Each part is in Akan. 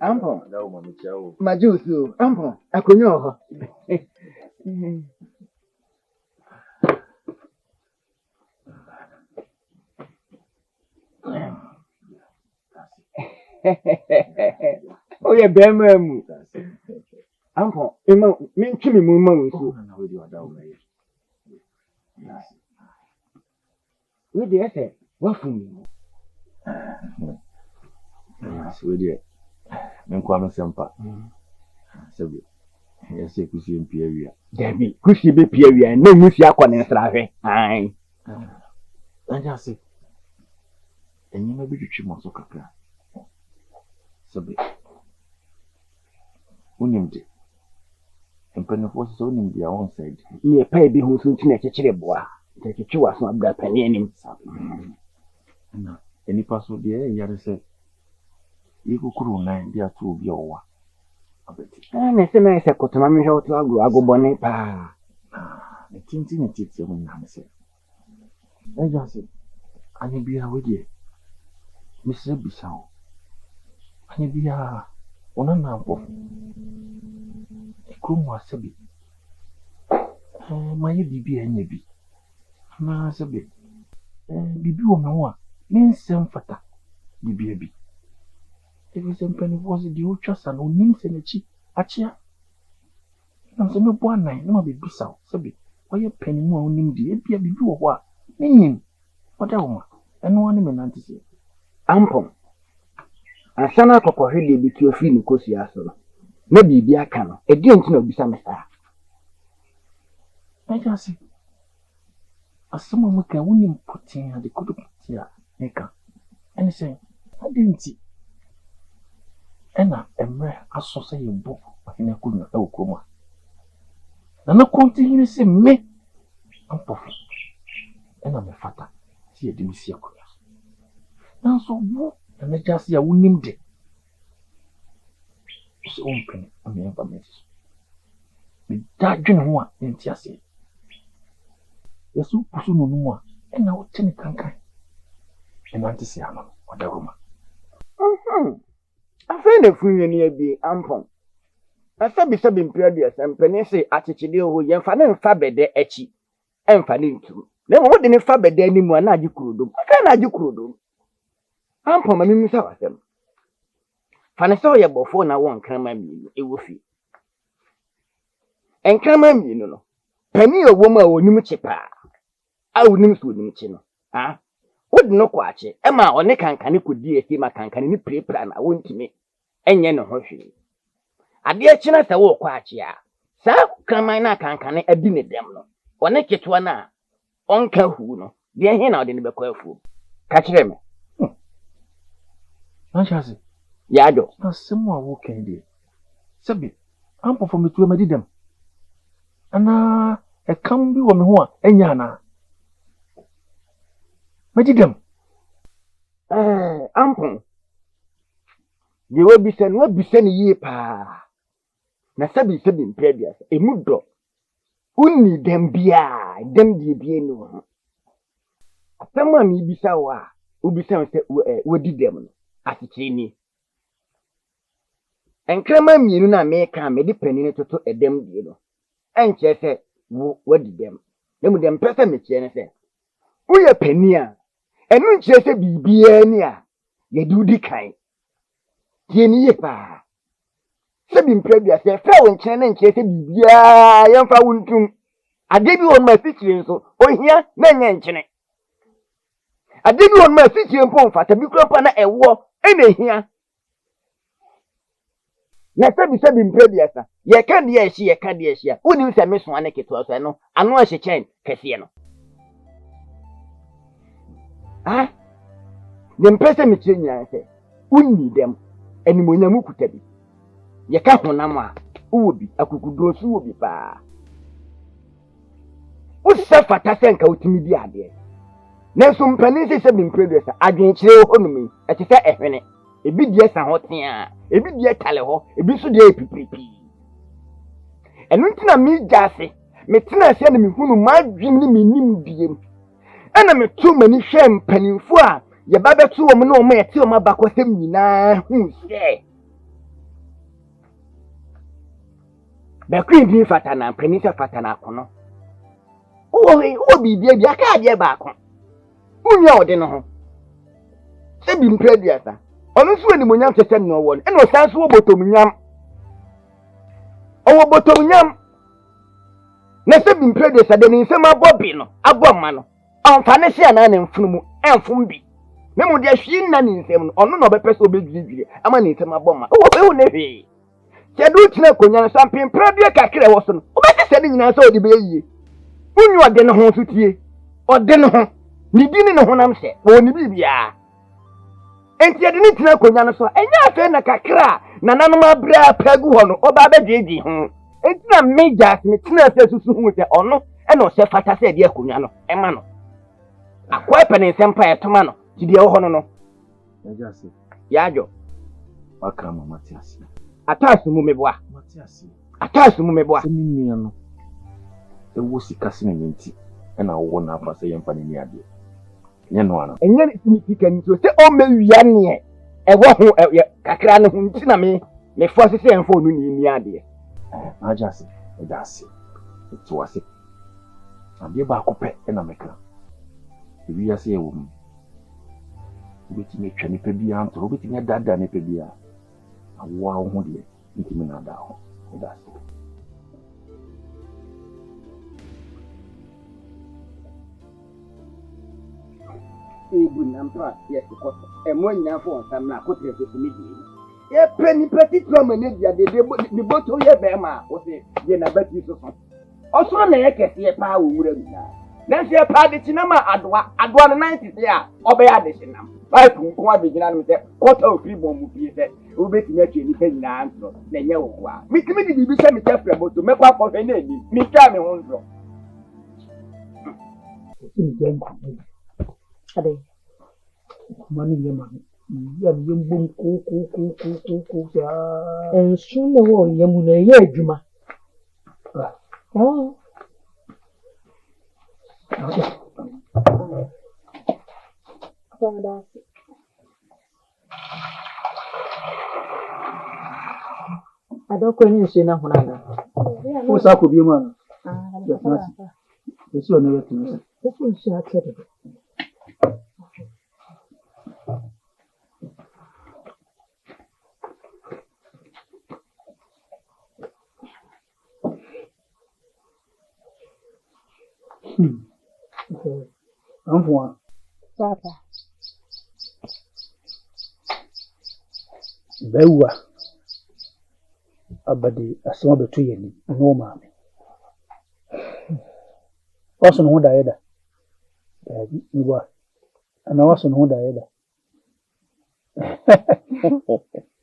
Ampo. Majusu, ampo. Akunyo. Oh yeah, bema. Ampo, me chimi mu ma so. We dey say, what for me? We dey. Men kwa no sempa. Sabi. Yesi kusi mpia wia. Dabi, kusi be pia wia, na musi akwa na nsrahwe. Ai. Anja se. Enyi ma bi twetwe mo so kakra. Sabi. Unimde. Empanefo so unimde a won side. Ye pa bi hu so ntina kekere boa. Kekere waso abda pani anim sabi. Na, enipa so de yare se. Ikukuru na ndi atu obi owa. Abeti. Na se na se kotoma mi hwe oto agobone pa. Ne tinti ne titi ho na se. Anja se. Ani bia wedi. Mr. Bisao. Ani bia ona na mpo. Ekrumu asabi. Maye bibi enye bi. Na asabi. Bibi wo me ho a, mensem fata. Bibi bi. Ebi sempani vozi di ucha sana unim senechi achia. Na se me bo anan na ma bibi saw sabi. Oye pani mu a unim di ebia bibi wo ho a. Menim. Oda wo ma. Eno ane me nanti se. Ampom. Asana kokohwede bi ti ofi ni kosi asoro. Na bibi aka no. Edi enti na obisa me sa. Eja se. Asama mu ka unim potin ade kodo potia eka. Ene se adenti. Ena emre aso se yebo ene kunya e okroma. Na continue se me ampofu. Ena me fata. Si edi mi si akoya. Na so wo na jasi ya unim de. Se open ame amba me. Mi dadwene ho a enti ase. Yesu pusu no no a ena wo tene kankan. Ena ante se ano odaroma. Afa na funye ni abi ampon. Asabi mpia dia sempene se achechide ho yemfa na mfa bede achi. Emfa ne ntu. Na mo de ne fa bede animu na agi kurodom. Aka na agi kurodom. Ampon ma mimu sa wasem. Fa ne so ye bofo na won krama mi ewo fi. Enkrama mi no. Pani owo ma onim chipa. A onim so onim chi no. Ha? Wodi no kwache e ma one kankane kodi esi ma kankane ni prepra na wontimi enye ne ho hwe ade a china se wo kwache a sa kraman na kankane adi ne dem no one ketwa na onka hu no de he na ode ne bekọ afu ka kire me Anshasi ya do na semu a wo kan de sabi ampo fo metu amadi dem ana e kam bi wo me ho a enya na Majidem. Ampon. Ye wabisen ye pa. Na sabi mpebia. Emudo. Unni dem bia. Dem die bia no. Asama mi bisa wa. Ubisa se wodi dem no. Asichi ni. Enkrama mienu na meka me di panini toto edem die no. Enche se wodi dem. Nemu dem pesa me chie ne se. Uye pania. Enu nche se bibia ni a ye dudi kan tie ni ye pa se bi mprebia se fa won nche na nche se bibia ye mfa wuntum ade bi won ma fikire nso ohia na nya nchene ade bi won ma fikire mpo mfata bi kro pa na ewo ene hia na se bi mprebia sa ye ka de ehia unim se meso ane keto so no anu a hyechen kese no Ah, dem pese mi chinya se unni dem animonyamu kutabi ye ka honam a uwobi akukudro so wobi pa usa fata senka utimi bi ade na so mpani se bi mpredesa adwen kire honumi e te se ehwene ebi die sa hotea ebi die tale ho ebi so die pipipi enu ntina mi jase me tena se na mi hunu madwim ni mi nim biem ana me tu mani hwe mpanimfo a ye ba betu wo no mo yete o ma ba kwasem nyina hu se be queen bi fata na prenisa fata na kono o bibia bi aka ade ba ko unya ode no ho se bi mprediasa ono so ni monyam tete no wo no san so botom nyam owo botom nyam na se bi mprediasa de ni nsem abobi no aboma no amfa ne hye na ne mfunumu enfum bi me mu de hwie na ni nsem no ono no bepese obedwidwire ama ni nsem aboma owo ne hwe Chedu tina konya sampin prabia kakere wo so no obese se ni nyina se odi be yie unyu ode ne ho sutie ode ne ho ni dini ne ho nam se wo ni bibia enti ade ni tina konya no so enya afa na kakra na nanom abra pagu ho no oba bedwedi ho enti na mejas me tina se susu hu se ono e no se fata se de akonya no e ma no akwa pene sempa e toma no ti de wo ho no Majasi yajo wakama Matiasi atasu mu meboa Matiasi atasu mu meboa semi nua no ewo sikase ne nti e na wo na afa se yemfa ne ni ade nye no ana enye significant so se o mewia ne e wo ho kakra ne ho nti na me force se enfo no ni ade Majasi Majasi to wase ade ba akopɛ e na meka ebi ya se ewo mu obeti me twa nipa bia anto obeti me dada nipa bia awo ho de nti me na da ho Majasi ebu na mpa yes ko e mo nya fo nsam na ko tre se mi di e peni petit trauma ne dia de boto ye be ma o se ye na bati so so osoro na ye kese ye pa wo wura mi na se pa de tinama adoa no 90 se a obe ya de sinam ba ku abegina no se kota o free bomb pie se o beti me twe ni pa nyina antro na nye wo kwa mi kimi di bibi se mi tafra boto me kwa ko fe na ni mi twa me ho ntro Ade. Mani yema. Ya mbum ko ya. Ensu ne wo yemu na ye adwuma. Ah. Fada. Adoko ni nsu na hunana. Ko sa ko bi ma. Ah, Esi ona wetu nse. ko nsu akede. Anfo Papa. Bewa abadi asema betu yeni no maame. Waso no ho da yeda. Ni wa. Ana waso no ho da yeda.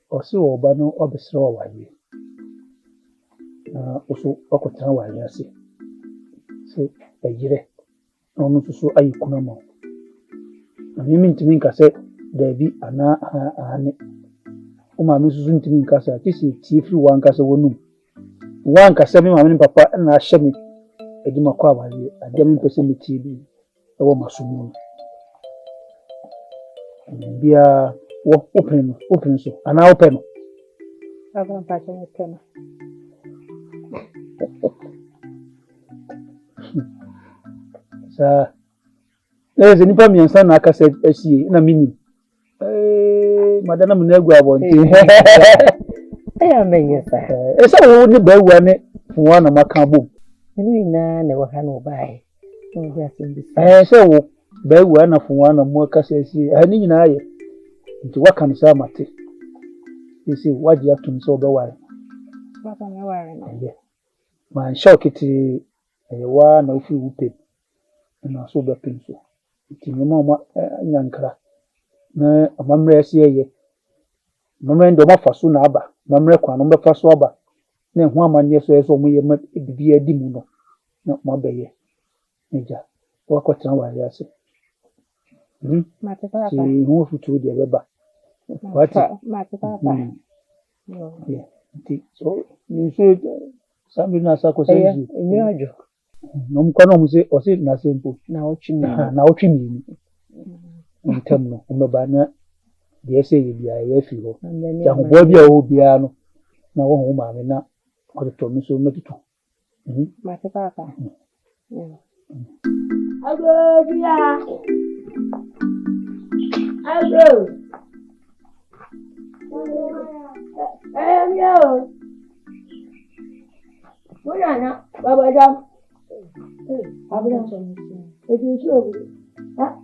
Osi oba no obesra wa waye. Oso okotan waye ase. Se ejire. Onu susu ayi kuna mo. Mimi ntimi nka se dabi ana ane. O maame susu ntimi nka se akisi tiefri wanka se wonum. Wanka se me maame papa na ahye me edima kwa waye. Ade me pese me tie bi. Ewo masumu. Bia wo open so ana open. Papa mpacho open. Sa eze nipa miensa na aka se asie na mini madana mu na egu abonte Eya menye sa. esa wo ni bawa ne fuwa na maka bom Ni na ne wa ha no bai. Ngi asimbi. se wo bawa na fuwa na mu aka se asie ani nyina aye nti waka no sa mate ese waji atum so bawa Papa me ware no. man shokiti wa na ofi wupe na so be penso nti me ma nyankra na amamre ase ye mamre ndo mafaso na aba mamre kwa no befa so aba na hu amanye so eso mo ye ma bibi adi mu no na mo beye eja wakotran wa ya se Mate papa. si hu futu de beba wati Mate papa. yeah nti so ni so sambi na sa ko se ji Enyo ajo. no mko no mu se o se na sempo Na ochi ni. na otwi ni ntam no umeba na de ese ye bia ye fi ho ya ho bo bia o bia no na wo ho maame na o de to mi so metutu mate papa agro bia agro yo Mwana baba jam abuna eti shobu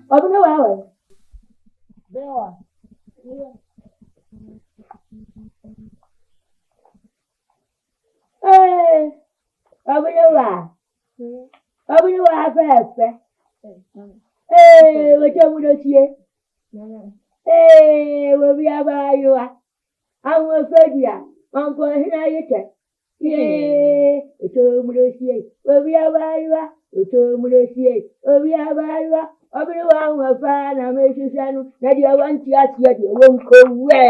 abuna wawe bewa abuna wa fefe wacha mudo tie we bi abayo awon fedia onko hina yete oto murosie obi abayiwa oto murosie obi abayiwa obiri wa nwa fa na meshisanu na dia wanti atia dia wonko we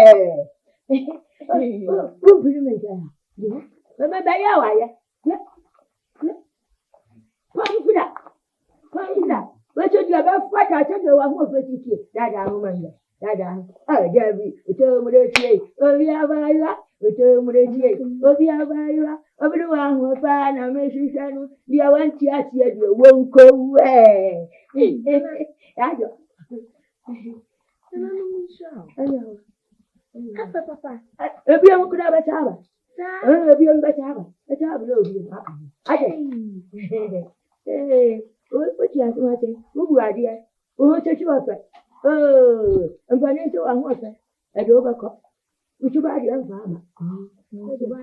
ubiri meja mama baya waya kwamfida wato dia ba fata ta wa ho fetike dada mu manja dada jabi oto murosie obi abayiwa oto murosie obi abayiwa obiri wa nwa fa na meshisanu dia wanti atia dia wonko we ayo ayo Papa, papa. Ebi am kuda ba chaba. Ebi am ba chaba. Ba chaba lo bi. Aje. O ti asuma te. O bu ade. O che chi wa fe. Mpani to wa ho fe. E do ba ko. U chu ba ade am fa ma. O chu ba.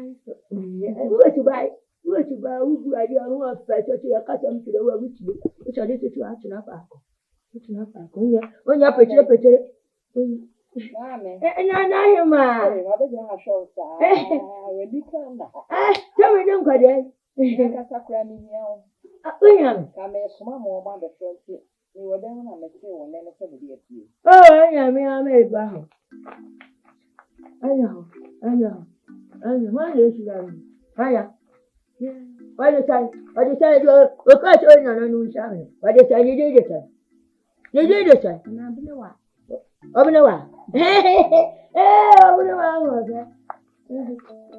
U chu ba u bu ade am ho fe cho ya ka tam ti do wa bu ti. O cha de ti wa chu na fa ko. Tu na fa ko ya. O nya pechere. Mami. Na hima. Wabejina shosa. Wedi kwanda. Tell me kwa de. Kasa kura ni nyao. Unyam. Kama soma mo ma de fronti. Ni wode na mete wona na se bodi atie. Anyam ame ba ho. Anyam. Ma le shi da. Aya. Wade sai do o ka so nya na nu sha me. Wade sai ni de sai. Ni de sai. Na bile wa. Obina wa. Obina wa ngoja.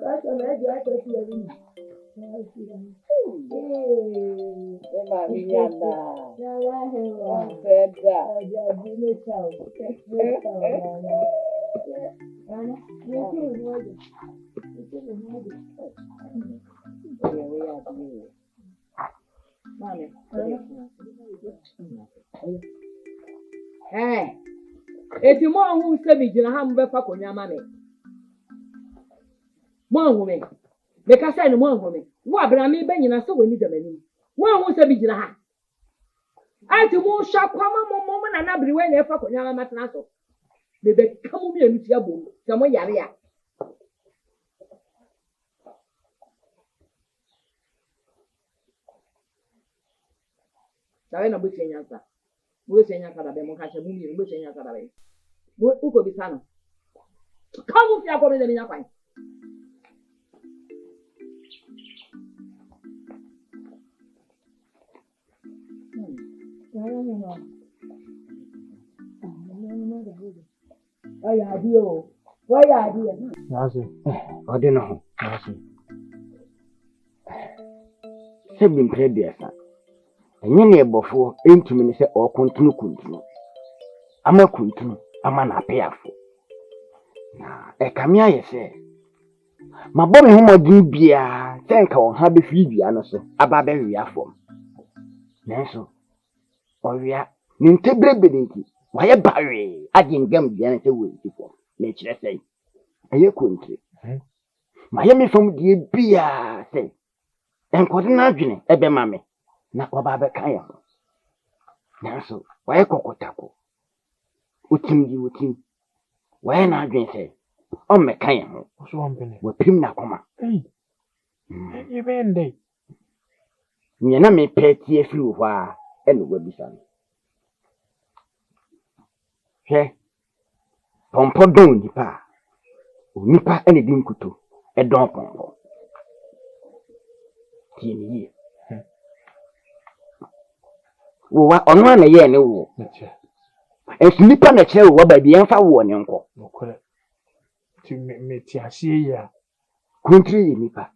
Kaso na dia to ti yabi. Ema minyana. Ya wa hewa. Peda. Ya bine chao. Ana, ni tu moja. Mami. Eti mo hu se mi jina ha mbe fa konya ma me. Mo hu me. Me ka sai ni mo hu me. Wo abra mi be nyina se woni da mani. Wo hu se mi jina ha. Ati mo sha kwama mo na na bri we na fa konya ma matna so. Me be kamu mi enu ti abo. Se mo yare ya. Dawe na bu senya sa. Bu senya ka da be mo ka che mu mi bu senya ka da be. Uko bisano. Kamu pia kwa mende minya kwani. Aya dio. Waya dio. Nasi. Ode no. Nasi. Sebi mpredesa. Enye ne ebofo entumi ne se okuntunu. Ama kuntunu. Ama na peafo. Na ekamia yese. Mabọ me homodin bia, tenka won ha be fi bia no so, aba be wia fom. Nanso, owia, ni ntebre bedinki, waye bawe, agengam bia na se wenti fom. Me kire sei. Eye kontri. Ma ye me fom die bia sei. Enkode na adwene ebe mame. Na oba be kan ya. Nanso, waye kokotako. Utim. Waye na adwene sei. O me kan ya ho. So wampene. Wa pim na koma. Ibende. Nyena me peti efiri ho a eno wa bisa no. Hwe. Pompo don nipa. Nipa ene din kuto. E don pompo. Tieni. Wo wa ono na ye ne wo. enso nipa na kyerɛ wo ba bi ɛmfa wo ne nkɔ nokore ti me ti asie ya kontri yɛ nipa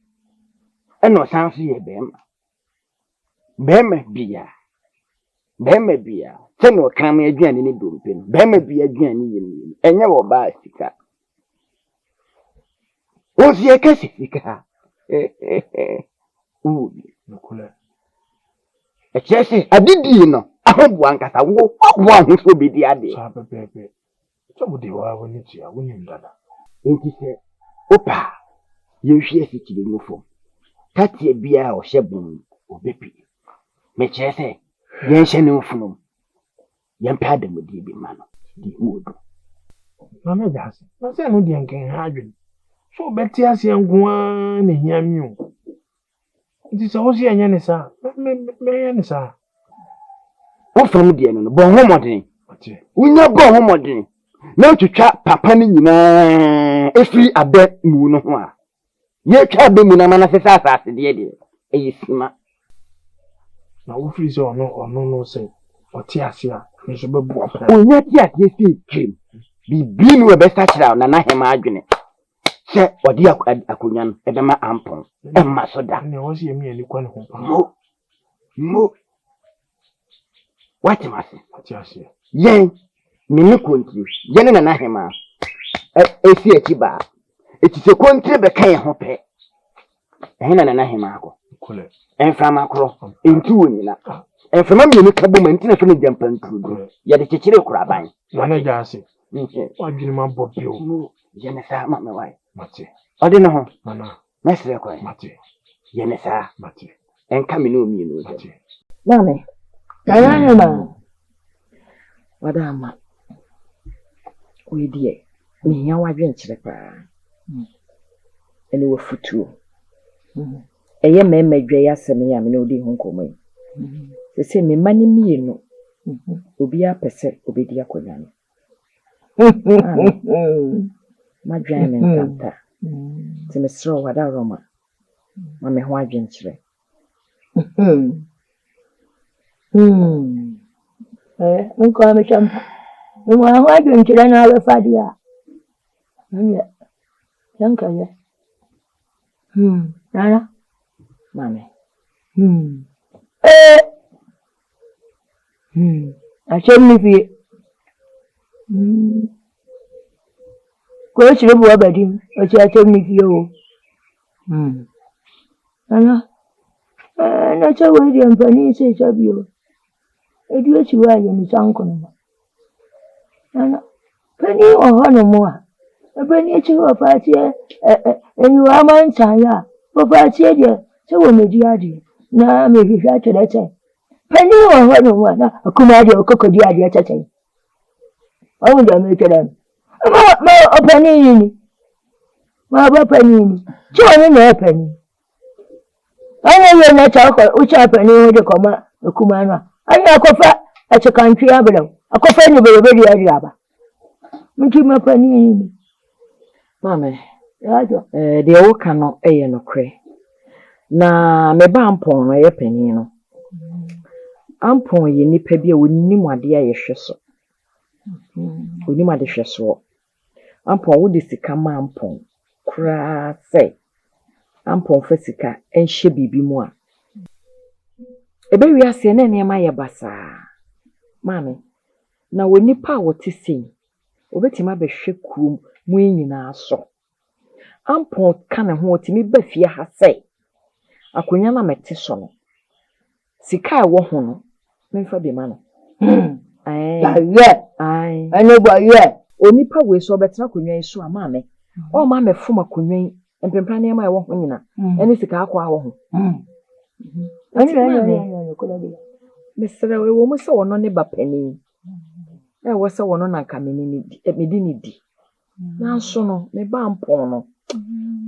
ɛna ɔsan so yɛ bɛrima bia sɛ na ɔkram aduane ne dompe no bɛrima bi aduane yɛ no ɛnyɛ wɔ ba sika o si yɛ kɛse sika nokore ɛkyerɛ sɛ adidi no ahoboa nkasa wo aboa ho so bɛdi ade sa pepepe so budi wa woni tia woni ndada enti sɛ opa yɛhwie sikiri no fom tatia bia ɔhyɛ bom obepi mekyerɛ sɛ yɛnhyɛ ne mfunom yɛmpɛ adamudie bi ma no di wodo na me jase na se no de nken ha adwen so beti ase nkoa na hia mi o nti sɛ wo se anya ne sa me yɛ ne sa wofam deɛ no bɔ ho mɔden ate wonya bɔ ho mɔden na twitwa papa no nyinaa efiri abɛ mu no ho a yɛtwa abɛ mu na mana sɛ asase deɛ ɛyɛ sima na wo firi sɛ ɔno no sɛ ɔte ase a nso bɛbu apra onya ti ase sɛ twem bibi no ɛbɛsa kyerɛ na na hema adwene sɛ ɔde akonya no ɛbɛma ampɔn ɛmma so da ne wo se mi ani kwa ne ho pa mo what must ate ase yɛn mini kontri yɛn na na hema esi akyi ba eti sɛ kontri bɛka yɛn ho pɛ ɛhena na na hema akɔ kole ɛmframa korɔ enti wɔ nyina ɛmframa mienu ka bɔ ma nti na fɛ no gyampa nturo yɛde kyekyere koraban na ne jase wadwene ma bɔ bio yɛne saa ma me wae mate ɔde ne ho mana mɛsrɛ kɔ mate yɛne saa mate ɛnka me ne omienu mate Mami, kaya ma. Wadama. We die. Me ya wadwen kyerɛ pa. Ɛne wo futuo. Ɛyɛ mɛmɛ dwa ya sɛm ya me ne odi ho nkɔmɔ yi. Sɛ me mani mienu. Obi apɛsɛ obedi akonya no. Ma dwan me nkanta. Ti me srɛ wada Roma. Ma me ho adwen kyerɛ. Nko me champa. Mo ho adwen kyerɛ na abefa dia. Nye. Yanka ye. Nana. Mame. Achem ni fie. Ko chire bu abadi, o chi achem ni fie o. Nana. Na chawe di ampani se chabio. Edu echi wa ye ni sanko no. Nana. Pani o hono mo a. Ebani echi wa faati eni wa man chaya. O faati e de se wo meji ade. Na me hwehwa kyerɛ kyɛ. Pani o hono mo na akuma de okokodi ade kyɛkyɛ. Awu de me kyerɛ. Ma opani ni. Ma ba pani ni. Chi oni na pani. Anya ye na cha ko ucha pani ho de koma akuma no. Anya akofa achikantwe abrew. Akofa ni bereberi ade aba. Mti ma pani ni. Mame, yajo. De wo ka no eye no kre. Na me ba ampon no ye pani no. Ampon ye nipa bi a wonnim ade a ye hwe so. Onim ade hwe so. Ampon wo de sika ma ampon. Kra se. Ampon fa sika enhye bibi mu a. Ebe wi ase na nneema ye basa. Mame, na wonipa a wote sei. Obetima behwe kurom mu nyina so. Ampon ka ne ho otimi ba fie ha sei. Akonya na mete so no. Sika wo ho no, memfa bi ma no. Ai. Ane bo ye. Onipa we so betena akonya yi so amame. O ma me fom akonya yi, empempa ne ma ye wo ho nyina. Ene sika akwa wo ho. Ane mesere we wo mo se wono ne ba pani. Wo se wono na ka medi ni di. Na so no me ba ampon no.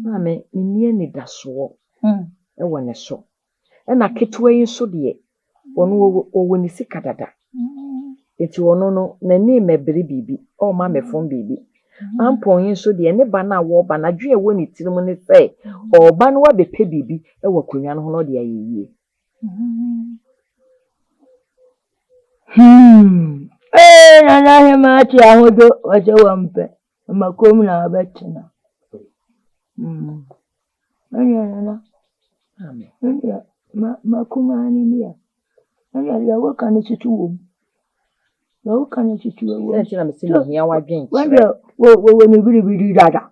Mame mennie ni daso. Wo ne so. Na ketewa yi so de wono wo ni sika dada. Eti wono no na ni mebre bibi o ma me fom bibi. Ampon yi so de ne ba na wo ba na dwe wo ni tirim ne se o ba no wa bepe bibi e wa konwa no ho no de ayeye. Nana hemati ahodo waje wampe. Makomu na abetina. Nana. Amen. Makumani niya. Nana waka ni chitu. Waka ni chitu. Sina msimu hiya wadwen. Wende ni biri dada.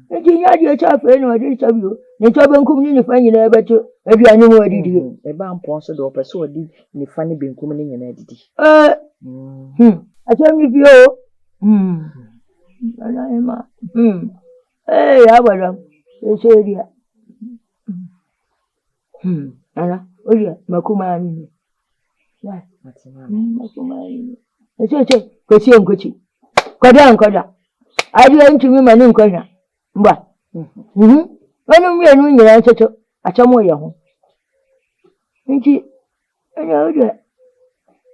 Nti nyadi ya chafe no ade chabio. Ne chabe nkum ni fa nyina ebeto aduane mu adidi. Eba mpon so do pese odi ni fa ni benkum ni nyina adidi. Acham ni bio. Ana ema. Abada. Echeria. Ana oya makumani. Makumani. Echeche kwesi enkochi. Koda. Adi ntumi mani nkonya. Mba. Wanu mienu nyina chocho achamo ya ho. Nti ana oya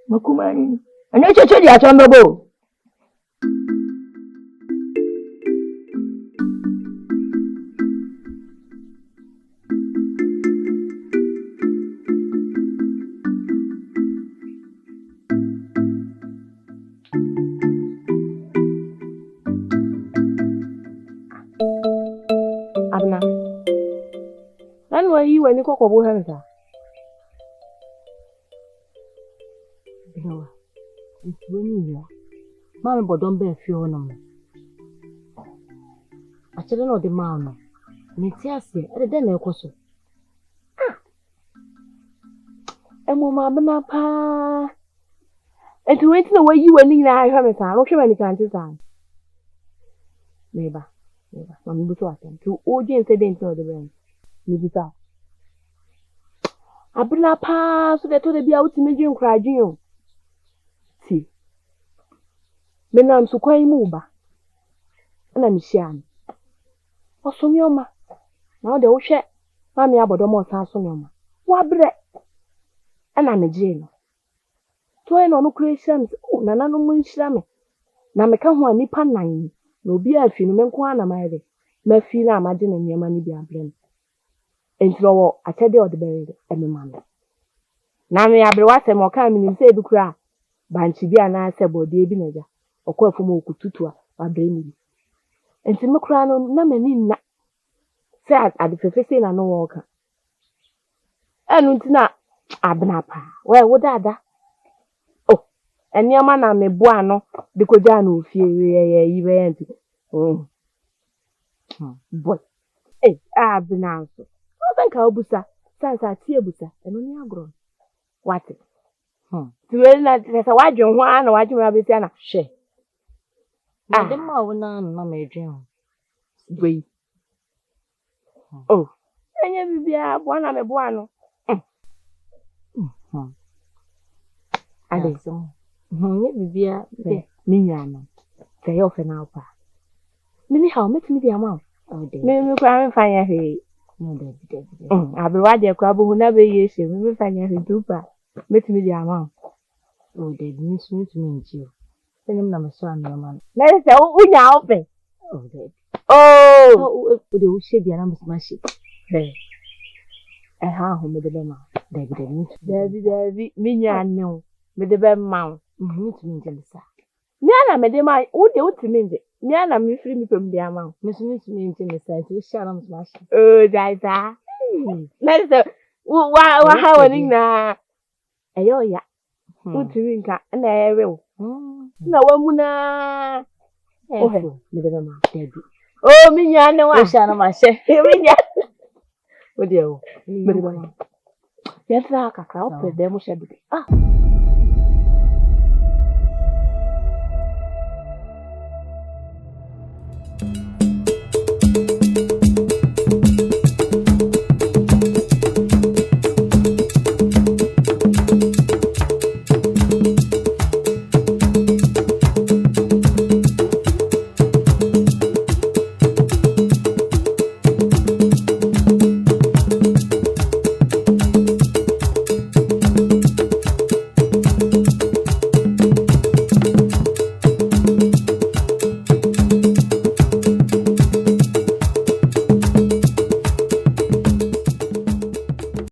makumani. Ana chocho di achambabo. Abna. Nanu ayi wani koko bo hanza. Biwa. Ntiweni ya. Mama bodon be fi ono mo. Achele no de ma no. Nti ase, e de na ekoso. Emo ma bana pa. Ntiweni na wayi wani na ahwa me san. Ro hwe mani kan ti san. Neba. Mami buto atem. Tu oje incident no de ben. Ni buta. Abla pa so de to de bia uti meji nkrajun o. Ti. Me nam su kwan mu ba. Na mi hia no. Osonyioma. Na o de wo hwe. Mami abodo mo san sonyioma. Wa bre. Ana meji no. To e no no creation. O nana no mu nhira me. Na me ka ho anipa nan. Na obi afi no menko ana maide mafi na amaje na nyema ni bia brem entro wo atede odebere emema no na me abre wasem oka mi nim se bi kura banchi bia na ase bode bi naja okofo okututu a abre mi enti me kura no na mani na se adefefese na no woka enu ntina abna pa we wo dada Enyama na me bua no de koja na ofie ye yibe enti. Boy. Abinanso. O banka obusa. Sansa tie busa. Eno ni agro. What? Tiwe na tesa wadwen ho ana wadwen abesi na hwe. De ma wona na medwen. Boy. Enye bibia bua na me bua no. Ade so. Nye bibia Minya no. Say yo fe na pa. Mini how metimi di ama. Me kwa me fanya he. No de. Abi wa de kwa bu na be yeshe me fanya he dupa. Metimi di ama. O de ni so metimi nchi o. Senyem na me so anoma. Na se unya ofe. O de. Oh. O de wo she bia na mesma she. Ha ho me de be ma. David. Minya no. Me de be ma. Metimi nchi sa. Me ana me de ma wo de utimi nje. Me ana me firi mi pem de ama. Me so metimi nchi me sa ti wo sha na mesma she. Jaisa. Na se wa ha woni na. Eyo ya. Utimi nka na ewe wo. Na wamu na. Me de ma David. Minya ne wa. Wo sha na ma she. Minya. O de o. Me de ma. Yatra kakra o pe de mo she de.